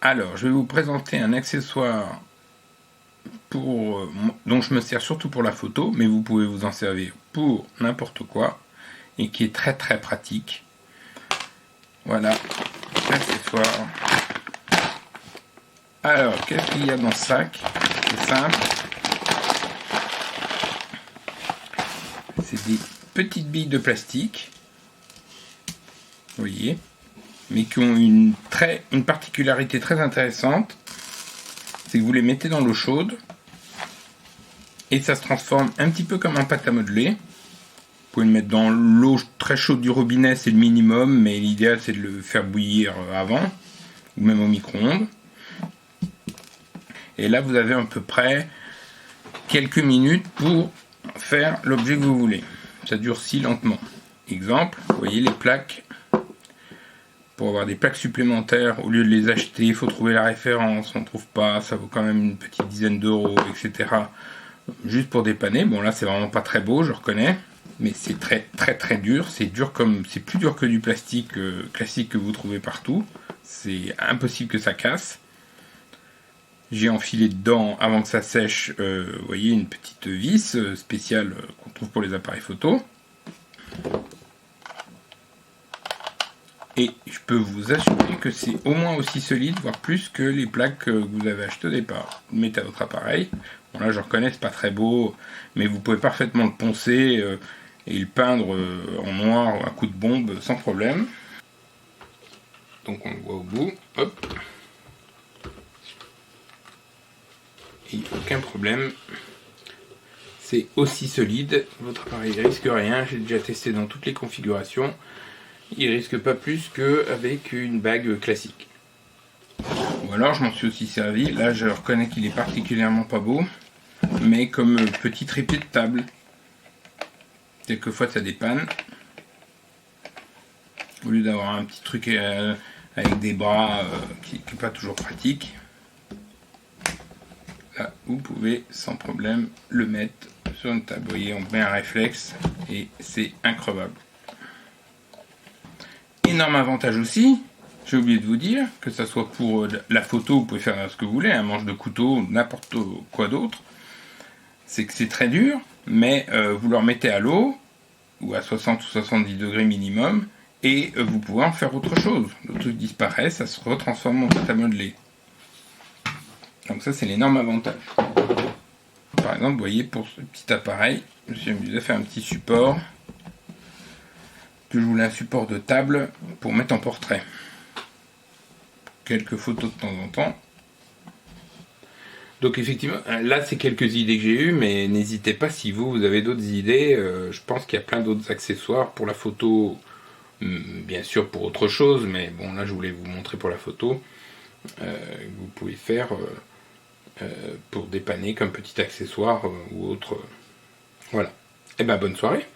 Alors, je vais vous présenter un accessoire dont je me sers surtout pour la photo, mais vous pouvez vous en servir pour n'importe quoi, et qui est très très pratique. Voilà, l'accessoire. Alors, qu'est-ce qu'il y a dans ce sac? C'est simple. C'est des petites billes de plastique, vous voyez, mais qui ont une particularité très intéressante, c'est que vous les mettez dans l'eau chaude et ça se transforme un petit peu comme en pâte à modeler. Vous pouvez le mettre dans l'eau très chaude du robinet, c'est le minimum, mais l'idéal c'est de le faire bouillir avant, ou même au micro-ondes. Et là vous avez à peu près quelques minutes pour faire l'objet que vous voulez. Ça durcit lentement. Exemple, vous voyez les plaques. Pour avoir des plaques supplémentaires, au lieu de les acheter, il faut trouver la référence, on ne trouve pas, ça vaut quand même une petite dizaine d'euros, etc. Juste pour dépanner. Bon là c'est vraiment pas très beau, je reconnais, mais c'est très très très dur. C'est plus dur que du plastique classique que vous trouvez partout. C'est impossible que ça casse. J'ai enfilé dedans avant que ça sèche, vous voyez, une petite vis spéciale qu'on trouve pour les appareils photo. Et je peux vous assurer que c'est au moins aussi solide, voire plus que les plaques que vous avez achetées au départ. Vous le mettez à votre appareil. Bon là je reconnais, c'est pas très beau, mais vous pouvez parfaitement le poncer et le peindre en noir à coup de bombe sans problème. Donc on le voit au bout. Hop. Et aucun problème. C'est aussi solide. Votre appareil ne risque rien. J'ai déjà testé dans toutes les configurations. Il risque pas plus qu'avec une bague classique. Ou alors je m'en suis aussi servi, là je reconnais qu'il est particulièrement pas beau, mais comme petit trépied de table. Quelquefois ça dépanne. Au lieu d'avoir un petit truc avec des bras qui n'est pas toujours pratique. Là vous pouvez sans problème le mettre sur une table. Vous voyez, on met un réflexe et c'est increvable. Énorme avantage aussi, j'ai oublié de vous dire, que ça soit pour la photo, vous pouvez faire ce que vous voulez, un manche de couteau, n'importe quoi d'autre, c'est que c'est très dur, mais vous le remettez à l'eau, ou à 60 ou 70 degrés minimum, et vous pouvez en faire autre chose. Le truc disparaît, ça se retransforme en pâte à modeler. Donc ça c'est l'énorme avantage. Par exemple, vous voyez, pour ce petit appareil, je me suis amusé à faire un petit support, que je voulais un support de table pour mettre en portrait. Quelques photos de temps en temps. Donc effectivement, là c'est quelques idées que j'ai eues, mais n'hésitez pas si vous avez d'autres idées. Je pense qu'il y a plein d'autres accessoires pour la photo, bien sûr pour autre chose, mais bon là je voulais vous montrer pour la photo. Vous pouvez faire pour dépanner comme petit accessoire ou autre. Voilà. Et ben bonne soirée.